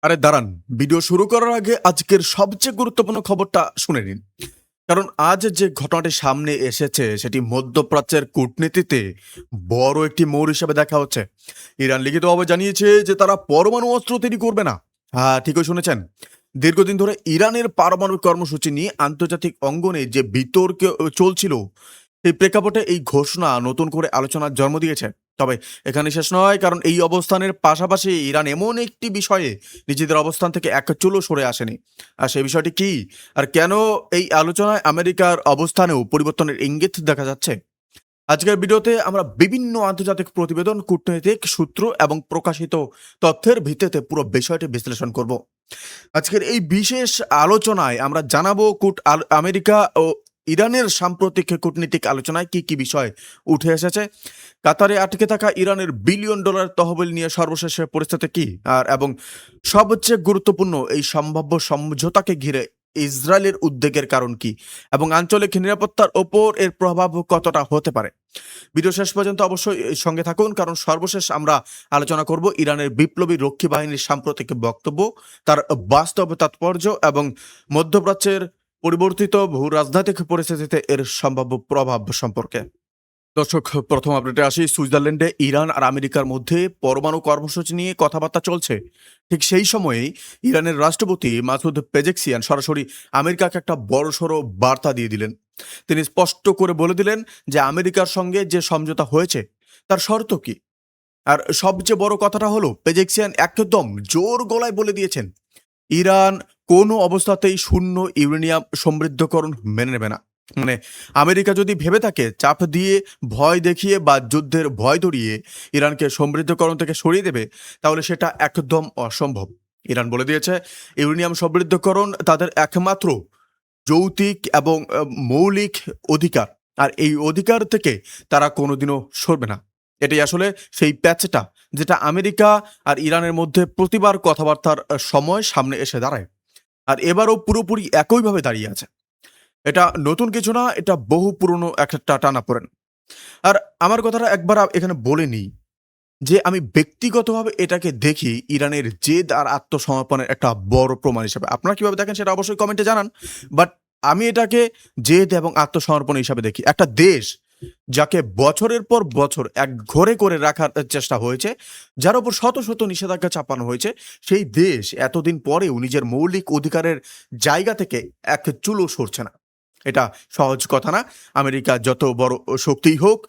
আরে দাঁড়ান, ভিডিও শুরু করার আগে আজকের সবচেয়ে গুরুত্বপূর্ণ খবরটা শুনে নিন। কারণ আজ যে ঘটনাটি সামনে এসেছে সেটি মধ্যপ্রাচ্যের কূটনীতিতে বড় একটি মোড় হিসেবে দেখা হচ্ছে। ইরান লিখিতভাবে জানিয়েছে যে তারা পরমাণু অস্ত্র তৈরি করবে না। হ্যাঁ, ঠিকই শুনেছেন। দীর্ঘদিন ধরে ইরানের পারমাণবিক কর্মসূচি নিয়ে আন্তর্জাতিক অঙ্গনে যে বিতর্ক চলছিল, এই প্রেক্ষাপটে এই ঘোষণা নতুন করে আলোচনার জন্ম দিয়েছে। তবে এখানে শেষ নয়, কারণ এই অবস্থানের পাশাপাশি ইরান এমন একটি বিষয়ে নিজেদের অবস্থান থেকে এক চুলও সরে আসেনি। আর সেই বিষয়টি কি, আর কেন এই আলোচনায় আমেরিকার অবস্থানেও পরিবর্তনের ইঙ্গিত দেখা যাচ্ছে, আজকের ভিডিওতে আমরা বিভিন্ন আন্তর্জাতিক প্রতিবেদন, কূটনৈতিক সূত্র এবং প্রকাশিত তথ্যের ভিত্তিতে পুরো বিষয়টি বিশ্লেষণ করব। আজকের এই বিশেষ আলোচনায় আমরা জানাবো আমেরিকা ও ইরানের সাম্প্রতিক কূটনীতিক আলোচনায় কি কি বিষয় উঠে এসেছে, কাতারে আটকে থাকা ইরানের বিলিয়ন ডলার তহবিল নিয়ে সর্বশেষ পরিস্থিতি কি, এবং সবচেয়ে গুরুত্বপূর্ণ এই সম্ভাব্য সমঝোতাকে ঘিরে ইসরায়েলের উদ্বেগের কারণ কি এবং আঞ্চলিক নিরাপত্তার ওপর এর প্রভাব কতটা হতে পারে। ভিডিও শেষ পর্যন্ত অবশ্যই সঙ্গে থাকুন, কারণ সর্বশেষ আমরা আলোচনা করব ইরানের বিপ্লবী রক্ষী বাহিনীর সাম্প্রতিক বক্তব্য, তার বাস্তব তাৎপর্য এবং মধ্যপ্রাচ্যের পরিবর্তিত ভূ রাজনৈতিক পরিস্থিতিতে এর সম্ভাব্য প্রভাব সম্পর্কে। দর্শক, প্রথম আপডেটে আসি। সুইজারল্যান্ডে ইরান আর আমেরিকার মধ্যে পরমাণু কর্মসূচি নিয়ে কথাবার্তা চলছে। ঠিক সেই সময়েই ইরানের রাষ্ট্রপতি মাসুদ পেজেকসিয়ান সরাসরি আমেরিকাকে একটা বড়সড় বার্তা দিয়ে দিলেন। তিনি স্পষ্ট করে বলে দিলেন যে আমেরিকার সঙ্গে যে সমঝোতা হয়েছে তার শর্ত কি। আর সবচেয়ে বড় কথাটা হলো, পেজেকসিয়ান একদম জোর গলায় বলে দিয়েছেন ইরান কোনো অবস্থাতেই শূন্য ইউরেনিয়াম সমৃদ্ধকরণ মেনে নেবে না। মানে আমেরিকা যদি ভেবে থাকে চাপ দিয়ে, ভয় দেখিয়ে বা যুদ্ধের ভয় ধরিয়ে ইরানকে সমৃদ্ধকরণ থেকে সরিয়ে দেবে, তাহলে সেটা একদম অসম্ভব। ইরান বলে দিয়েছে ইউরেনিয়াম সমৃদ্ধকরণ তাদের একমাত্র যৌক্তিক এবং মৌলিক অধিকার, আর এই অধিকার থেকে তারা কোনোদিনও সরবে না। এটাই আসলে সেই প্যাচটা যেটা আমেরিকা আর ইরানের মধ্যে প্রতিবার কথাবার্তার সময় সামনে এসে দাঁড়ায়, আর এবারও পুরোপুরি একইভাবে দাঁড়িয়ে আছে। এটা নতুন কিছু না, এটা বহু পুরনো একটা টানাপোড়েন। আর আমার কথাটা একবার এখানে বলে নিই যে আমি ব্যক্তিগতভাবে এটাকে দেখি ইরানের জেদ আর আত্মসমর্পণের একটা বড় প্রমাণ হিসেবে। আপনারা কিভাবে দেখেন সেটা অবশ্যই কমেন্টে জানান। বাট আমি এটাকে জেদ এবং আত্মসমর্পণ হিসাবে দেখি। একটা দেশ যাকে বছরের পর বছর এক ঘরে করে রাখার চেষ্টা হয়েছে, যার উপর শত শত নিষেধাজ্ঞা চাপানো হয়েছে, সেই দেশ এতদিন পরেও নিজের মৌলিক অধিকারের জায়গা থেকে এক চুলও সরছে না। এটা সহজ কথা না। আমেরিকা যত বড় শক্তিই হোক,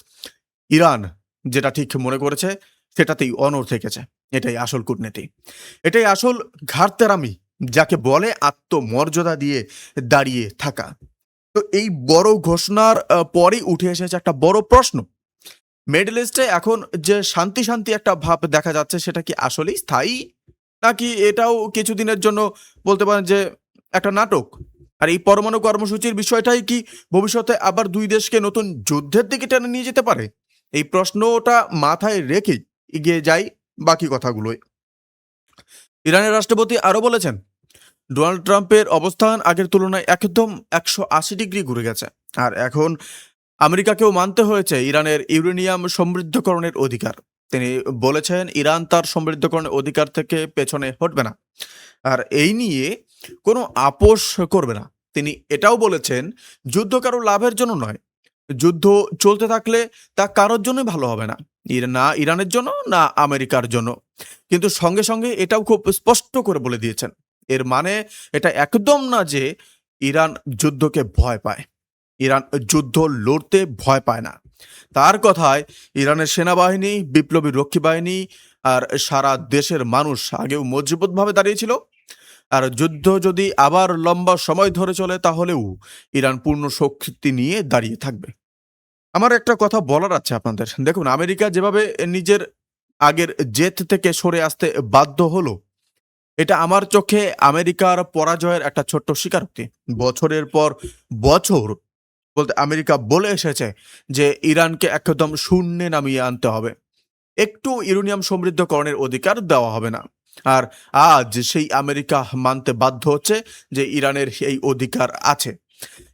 ইরান যেটা ঠিক মনে করেছে সেটাতেই অনড় থেকেছে। এটাই আসল কূটনীতি, এটাই আসল ঘাড়তেরামি, যাকে বলে আত্মমর্যাদা দিয়ে দাঁড়িয়ে থাকা। তো এই বড় ঘোষণার পরেই উঠে এসেছে একটা বড় প্রশ্ন। মিডল ইস্টে এখন যে শান্তি শান্তি একটা ভাব দেখা যাচ্ছে, সেটা কি আসলেই স্থায়ী, নাকি এটাও কিছুদিনের জন্য বলতে পারেন যে একটা নাটক? আর এই পরমাণু কর্মসূচির বিষয়টাই কি ভবিষ্যতে আবার দুই দেশকে নতুন যুদ্ধের দিকে টেনে নিয়ে যেতে পারে? এই প্রশ্নটা মাথায় রেখেই এগিয়ে যাই বাকি কথাগুলোয়। ইরানের রাষ্ট্রপতি আরো বলেছেন ডোনাল্ড ট্রাম্পের অবস্থান আগের তুলনায় একদম 180 ডিগ্রি ঘুরে গেছে, আর এখন আমেরিকাকেও মানতে হয়েছে ইরানের ইউরেনিয়াম সমৃদ্ধকরণের অধিকার। তিনি বলেছেন ইরান তার সমৃদ্ধকরণের অধিকার থেকে পেছনে হটবে না, আর এই নিয়ে কোনো আপোষ করবে না। তিনি এটাও বলেছেন যুদ্ধ কারো লাভের জন্য নয়, যুদ্ধ চলতে থাকলে তা কারোর জন্যই ভালো হবে না, না ইরানের জন্য না আমেরিকার জন্য। কিন্তু সঙ্গে সঙ্গে এটাও খুব স্পষ্ট করে বলে দিয়েছেন, এর মানে এটা একদম না যে ইরান যুদ্ধকে ভয় পায়। ইরান যুদ্ধ লড়তে ভয় পায় না। তার কথায় ইরানের সেনাবাহিনী, বিপ্লবী রক্ষী বাহিনী আর সারা দেশের মানুষ আগেও মজবুতভাবে দাঁড়িয়েছিল, আর যুদ্ধ যদি আবার লম্বা সময় ধরে চলে তাহলেও ইরান পূর্ণ শক্তি নিয়ে দাঁড়িয়ে থাকবে। আমার একটা কথা বলার আছে আপনাদের। দেখুন, আমেরিকা যেভাবে নিজের আগের জেদ থেকে সরে আসতে বাধ্য হলো, এটা আমার চোখে আমেরিকার পরাজয়ের একটা ছোট্ট স্বীকারোক্তি। বছরের পর বছর বলতে আমেরিকা বলে এসেছে যে ইরানকে একদম শূন্যে নামিয়ে আনতে হবে, একটু ইউরেনিয়াম সমৃদ্ধকরণের অধিকার দেওয়া হবে না। আর আজ সেই আমেরিকা মানতে বাধ্য হচ্ছে যে ইরানের এই অধিকার আছে।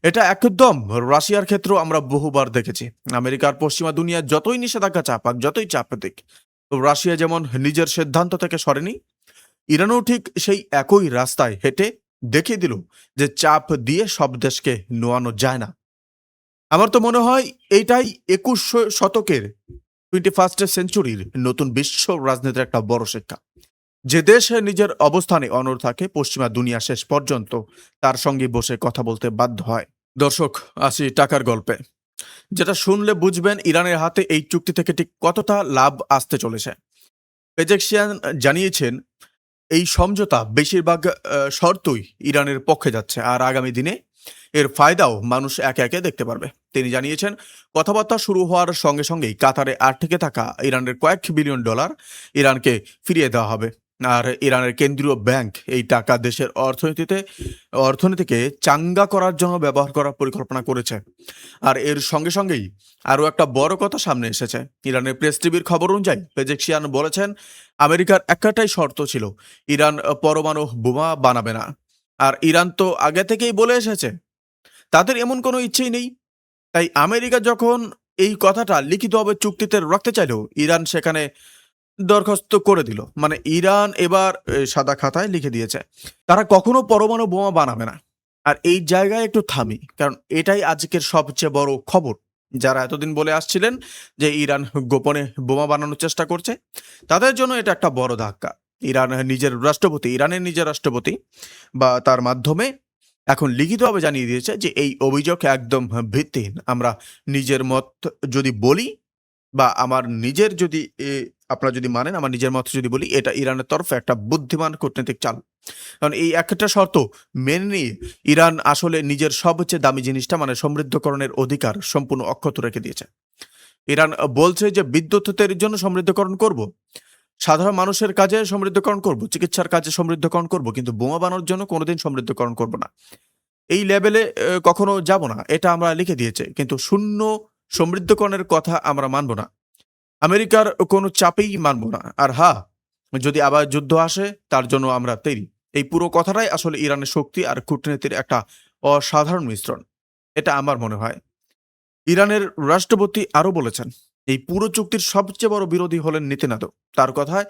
এটা একদম রাশিয়ার ক্ষেত্রেও আমরা বহুবার দেখেছি। আমেরিকার পশ্চিমা দুনিয়া যতই নিষেধাজ্ঞা চাপাক, যতই চাপ দিক, রাশিয়া যেমন নিজের সিদ্ধান্ত থেকে সরেনি, ইরানও ঠিক সেই একই রাস্তায় হেঁটে দেখিয়ে দিল যে চাপ দিয়ে সব দেশকে নোয়ানো যায় না। আমার তো মনে হয় এইটাই 21 শতকের 21st সেঞ্চুরির নতুন বিশ্ব রাজনীতির একটা বড় শিক্ষা। যে দেশ নিজের অবস্থানে অনড় থাকে, পশ্চিমা দুনিয়া শেষ পর্যন্ত তার সঙ্গে বসে কথা বলতে বাধ্য হয়। দর্শক, আসি টাকার গল্পে। যেটা শুনলে বুঝবেন ইরানের হাতে এই চুক্তি থেকে ঠিক কতটা লাভ আসতে চলেছে। পেজেকশিয়ান জানিয়েছেন এই সমঝোতা বেশিরভাগ শর্তই ইরানের পক্ষে যাচ্ছে, আর আগামী দিনে এর ফায়দাও মানুষ একে একে দেখতে পারবে। তিনি জানিয়েছেন কথাবার্তা শুরু হওয়ার সঙ্গে সঙ্গেই কাতারে আটকে থাকা ইরানের কয়েক বিলিয়ন ডলার ইরানকে ফিরিয়ে দেওয়া হবে। আর ইরানের কেন্দ্রীয় ব্যাংক এই টাকা দেশের অর্থনীতিকে চাঙ্গা করার জন্য ব্যবহার করার পরিকল্পনা করেছে। আর এর সঙ্গে সঙ্গেই আরও একটা বড় কথা সামনে এসেছে। ইরানের প্রেস টিভির খবর অনুযায়ী পেজেকশিয়ান বলেছেন আমেরিকার একটাই শর্ত ছিল, ইরান পরমাণু বোমা বানাবে না। আর ইরান তো আগে থেকেই বলে এসেছে তাদের এমন কোনো ইচ্ছেই নেই। তাই আমেরিকা যখন এই কথাটা লিখিতভাবে চুক্তিতে রাখতে চাইলেও ইরান সেখানে দরখাস্ত করে দিল। মানে ইরান এবার সাদা খাতায় লিখে দিয়েছে তারা কখনো পরমাণু বোমা বানাবে না। আর এই জায়গায় একটু থামি, কারণ এটাই আজকের সবচেয়ে বড় খবর। যারা এতদিন বলে আসছিলেন যে ইরান গোপনে বোমা বানানোর চেষ্টা করছে, তাদের জন্য এটা একটা বড় ধাক্কা। ইরানের নিজের রাষ্ট্রপতি বা তার মাধ্যমে এখন লিখিতভাবে জানিয়ে দিয়েছে যে এই অভিযোগ একদম ভিত্তিহীন। আমরা নিজের মত যদি বলি বা আমার নিজের যদি আপনারা যদি মানেন, আমার নিজের মত যদি বলি, এটা ইরানের তরফে একটা বুদ্ধিমান কূটনৈতিক চাল। কারণ এই একটা শর্ত মেনে নিয়ে ইরান আসলে নিজের সবচেয়ে দামি জিনিসটা মানে সমৃদ্ধকরণের অধিকার সম্পূর্ণ অক্ষত রেখে দিয়েছে। ইরান বলছে যে বিদ্যুৎ তৈরির জন্য সমৃদ্ধকরণ করব, সাধারণ মানুষের কাজে সমৃদ্ধকরণ করব, চিকিৎসার কাজে সমৃদ্ধকরণ করব, কিন্তু বোমা বানানোর জন্য কোনোদিন সমৃদ্ধকরণ করব না। এই লেভেলে কখনো যাব না, এটা আমরা লিখে দিয়েছে। কিন্তু শূন্য সমৃদ্ধকরণের কথা আমরা মানব না, আমেরিকার কোনো চাপেই মানব না। আর হ্যাঁ, যদি আবার যুদ্ধ আসে তার জন্য আমরা তৈরি। এই পুরো কথাটাই আসলে ইরানের শক্তি আর কূটনীতির একটা অসাধারণ মিশ্রণ, এটা আমার মনে হয়। ইরানের রাষ্ট্রপতি আরও বলেছেন এই পুরো চুক্তির সবচেয়ে বড় বিরোধী হলেন নেতানিয়াহু। তার কথায়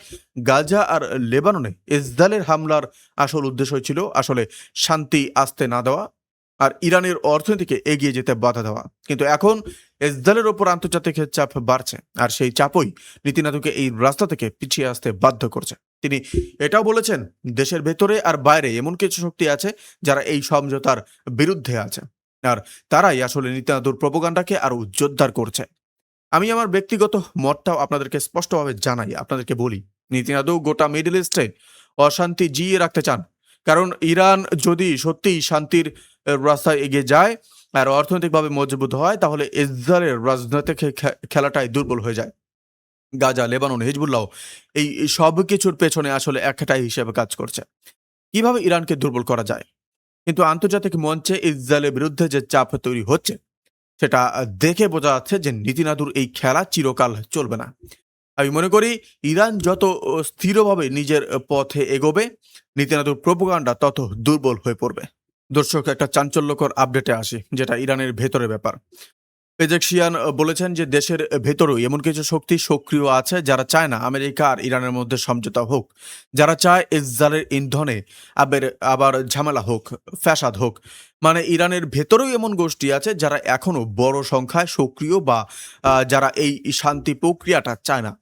গাজা আর লেবাননে ইসরায়েলের হামলার আসল উদ্দেশ্য ছিল আসলে শান্তি আসতে না দেওয়া আর ইরানের অর্থনীতিকে এগিয়ে যেতে বাধা দেওয়া। কিন্তু এখন ইসরায়েলের ওপর আন্তর্জাতিক চাপ বাড়ছে, আর সেই চাপই নেতানিয়াহুকে এই রাস্তা থেকে পিছিয়ে আসতে বাধ্য করছে। তিনি এটাও বলেছেন দেশের ভেতরে আর বাইরে এমন কিছু শক্তি আছে যারা এই সমঝোতার বিরুদ্ধে আছে, আর তারাই আসলে নেতানিয়াহুর প্রোপাগান্ডাকে আরো জোরদার করছে। আমি আমার ব্যক্তিগত মতটাও আপনাদেরকে স্পষ্টভাবে জানাই, আপনাদেরকে বলি, নেতানিয়াহু গোটা মিডল ইস্টে অশান্তি জিইয়ে রাখতে চান। কারণ ইরান যদি সত্যিই শান্তির রাস্তায় এগিয়ে যায় আর অর্থনৈতিকভাবে মজবুত হয়, তাহলে ইসরায়েলের রাজনৈতিক খেলাটাই দুর্বল হয়ে যায়। গাজা, লেবানন, হিজবুল্লাহ এই সব কিছুর পেছনে আসলে একটাই হিসেবে কাজ করছে, কিভাবে ইরানকে দুর্বল করা যায়। কিন্তু আন্তর্জাতিক মঞ্চে ইসরায়েলের বিরুদ্ধে যে চাপ তৈরি হচ্ছে সেটা দেখে বোঝা যাচ্ছে যে নেতানিয়াহুর এই খেলা চিরকাল চলবে না। আমি মনে করি ইরান যত স্থিরভাবে নিজের পথে এগোবে, নেতানিয়াহুর প্রোপাগান্ডা তত দুর্বল হয়ে পড়বে। দর্শক, একটা চাঞ্চল্যকর আপডেটে আসি, যেটা ইরানের ভেতরের ব্যাপার। পেজেকশিয়ান বলেছেন যে দেশের ভেতরেও এমন কিছু শক্তি সক্রিয় আছে যারা চায় না আমেরিকা আর ইরানের মধ্যে সমঝোতা হোক, যারা চায় ইসরায়েলের ইন্ধনে আবার ঝামেলা হোক, ফ্যাসাদ হোক। মানে ইরানের ভেতরেও এমন গোষ্ঠী আছে যারা এখনো বড় সংখ্যায় সক্রিয় বা যারা এই শান্তি প্রক্রিয়াটা চায় না।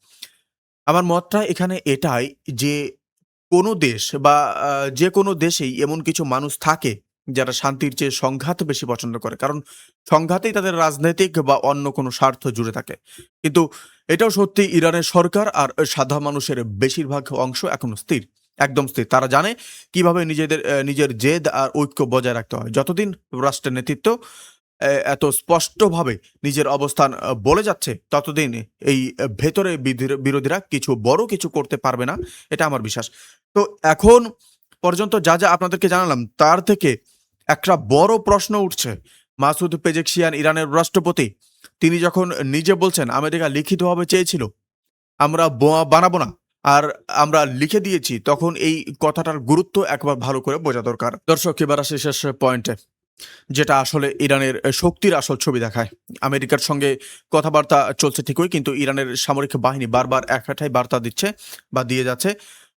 আমার মতটা এখানে এটাই যে কোনো দেশ বা যে কোনো দেশেই এমন কিছু মানুষ থাকে যারা শান্তির চেয়ে সংঘাত বেশি পছন্দ করে, কারণ সংঘাতেই তাদের রাজনৈতিক বা অন্য কোনো স্বার্থ জুড়ে থাকে। কিন্তু এটাও সত্যি ইরানের সরকার আর সাধারণ মানুষের বেশিরভাগ অংশ এখনো স্থির, একদম স্থির। তারা জানে কিভাবে নিজের জেদ আর ঐক্য বজায় রাখতে হয়। যতদিন রাষ্ট্রের নেতৃত্ব এত স্পষ্টভাবে নিজের অবস্থান বলে যাচ্ছে, ততদিন এই ভেতরে বিরোধীরা বড় কিছু করতে পারবে না, এটা আমার বিশ্বাস। তো এখন পর্যন্ত যা আপনাদেরকে জানালাম তার থেকে একটা বড় প্রশ্ন উঠছে। মাসুদ পেজেকশিয়ান, ইরানের রাষ্ট্রপতি, তিনি যখন নিজে বলছেন আমেরিকা লিখিতভাবে চেয়েছিল আমরা বোমা বানাবো না আর আমরা লিখে দিয়েছি, তখন এই কথাটার গুরুত্ব একবার ভালো করে বোঝা দরকার। দর্শক, এবার আসি শেষ পয়েন্টে, যেটা আসলে ইরানের শক্তির আসল ছবি দেখায়। আমেরিকার সঙ্গে কথাবার্তা চলছে ঠিকই, কিন্তু ইরানের সামরিক বাহিনী বারবার একটাই বার্তা দিচ্ছে বা দিয়ে যাচ্ছে,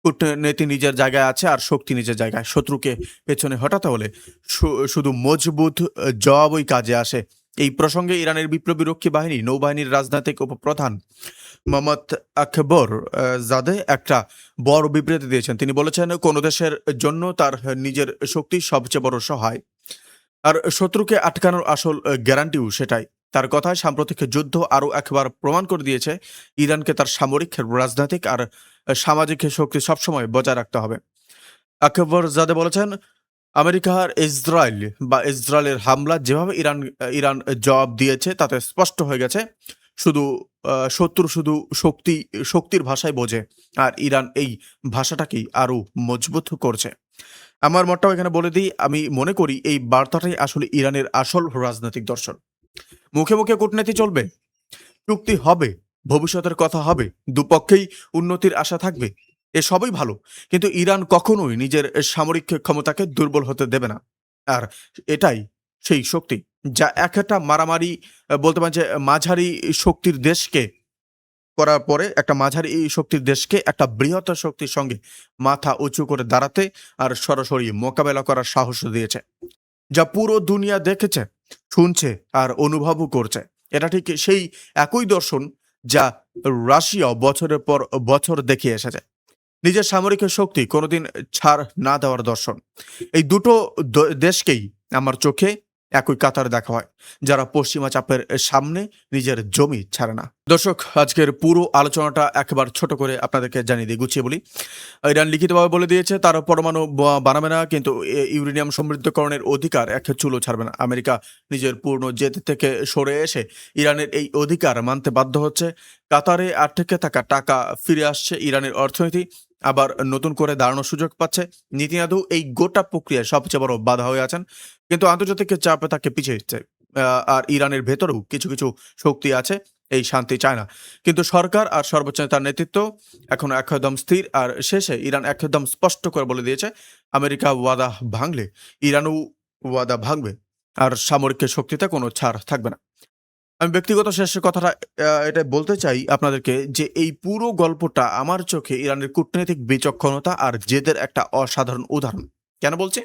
কূটনীতি নিজের জায়গায় আছে আর শক্তি নিজের জায়গায়। শত্রুকে পেছনে হটাতে হলে শুধু মজবুত জবাবই কাজে আসে। এই প্রসঙ্গে ইরানের বিপ্লবী রক্ষী বাহিনী নৌবাহিনীর রাজনৈতিক উপপ্রধান মোহাম্মদ আকবর জাদে একটা বড় বিবৃতি দিয়েছেন। তিনি বলেছেন, কোনো দেশের জন্য তার নিজের শক্তি সবচেয়ে বড় সহায়, আর শত্রুকে আটকানোর আসল গ্যারান্টিও সেটাই। তার কথায় সাম্প্রতিক যুদ্ধ আরও একবার প্রমাণ করে দিয়েছে ইরানকে তার সামরিক, রাজনৈতিক আর সামাজিক শক্তি সবসময় বজায় রাখতে হবে। আকবর জাদে বলেছেন, আমেরিকা আর ইসরায়েলের হামলা যেভাবে ইরান জবাব দিয়েছে তাতে স্পষ্ট হয়ে গেছে শত্রু শুধু শক্তির ভাষায় বোঝে, আর ইরান এই ভাষাটাকেই আরো মজবুত করছে। আমার মতটাও এখানে বলে দিই, আমি মনে করি এই বার্তাটাই আসলে ইরানের আসল রাজনৈতিক দর্শন। মুখে মুখে কূটনীতি চলবে, চুক্তি হবে, ভবিষ্যতের কথা হবে, দুপক্ষেই উন্নতির আশা থাকবে, এসবই ভালো, কিন্তু ইরান কখনোই নিজের সামরিক ক্ষমতাকে দুর্বল হতে দেবে না। আর এটাই সেই শক্তি যা একটা মারামারি, বলতে পারেন যে মাঝারি শক্তির দেশকে করার পরে একটা মাঝারি শক্তির দেশকে একটা বৃহত্তর শক্তির সঙ্গে মাথা উঁচু করে দাঁড়াতে আর সরাসরি মোকাবেলা করার সাহস দিয়েছে, যা পুরো দুনিয়া দেখেছে, শুনছে আর অনুভবও করছে। এটা ঠিক সেই একই দর্শন যা রাশিয়া বছরের পর বছর দেখিয়ে এসেছে। নিজের সামরিক শক্তি কোনোদিন ছাড় না দেওয়ার দর্শন। এই দুটো দেশকেই আমার চোখে একই কাতার দেখা হয়, যারা পশ্চিমা চাপের সামনে নিজের জমি ছাড়ে না। দর্শক, আজকের পুরো আলোচনাটা একবার ছোট করে আপনাদেরকে জানিয়ে দিই, গুছিয়ে বলি। ইরান লিখিতভাবে বলে দিয়েছে তারা পরমাণু বানাবে না, কিন্তু ইউরেনিয়াম সমৃদ্ধকরণের অধিকার এক চুলো ছাড়বে না। আমেরিকা নিজের পূর্ণ জেদ থেকে সরে এসে ইরানের এই অধিকার মানতে বাধ্য হচ্ছে। কাতারে আটকে থাকা টাকা ফিরে আসছে, ইরানের অর্থনীতি আবার নতুন করে দাঁড়ানোর সুযোগ পাচ্ছে। নেতানিয়াহু এই গোটা প্রক্রিয়ায় সবচেয়ে বড় বাধা হয়ে আছেন, কিন্তু আন্তর্জাতিক চাপে তাকে পিছিয়ে দিচ্ছে। আর ইরানের ভেতরেও কিছু কিছু শক্তি আছে এই শান্তি চায় না, কিন্তু সরকার আর সর্বোচ্চ তার নেতৃত্ব এখন একদম স্থির। আর শেষে ইরান একদম স্পষ্ট করে বলে দিয়েছে, আমেরিকা ওয়াদা ভাঙলে ইরানও ওয়াদা ভাঙবে, আর সামরিক শক্তিতে কোনো ছাড় থাকবে না। আমি ব্যক্তিগত শেষ কথাটা এটা বলতে চাই আপনাদেরকে যে এই পুরো গল্পটা আমার চোখে ইরানের কূটনৈতিক বিচক্ষণতা আর জেদের একটা অসাধারণ উদাহরণ। কেন বলছি?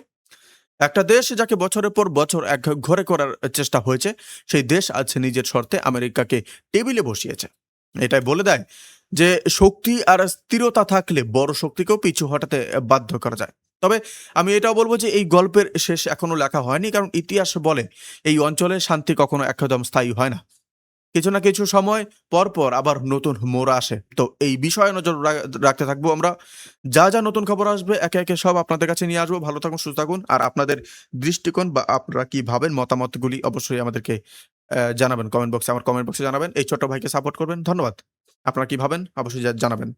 একটা দেশ যাকে বছরের পর বছর এক ঘরে করার চেষ্টা হয়েছে, সেই দেশ আজ নিজের শর্তে আমেরিকাকে টেবিলে বসিয়েছে। এটাই বলে দেয় যে শক্তি আর স্থিরতা থাকলে বড় শক্তিকেও পিছু হটাতে বাধ্য করা যায়। তবে আমি এটাও বলবো যে এই গল্পের শেষ এখনো লেখা হয়নি, কারণ ইতিহাস বলে এই অঞ্চলে শান্তি কখনো একদম স্থায়ী হয় না। কিছু না কিছু সময় পর পর আবার নতুন মোড় আসে। তো এই বিষয়ে নজর রাখতে থাকবো আমরা। যা যা নতুন খবর আসবে একে একে সব আপনাদের কাছে নিয়ে আসবো। ভালো থাকুন, সুস্থ থাকুন। আর আপনাদের দৃষ্টিকোণ বা আপনারা কি ভাবেন, মতামতগুলি অবশ্যই আমাদেরকে জানাবেন কমেন্ট বক্সে। আমার কমেন্ট বক্সে জানাবেন। এই ছোট্ট ভাইকে সাপোর্ট করবেন। ধন্যবাদ। আপনারা কি ভাবেন অবশ্যই জানাবেন।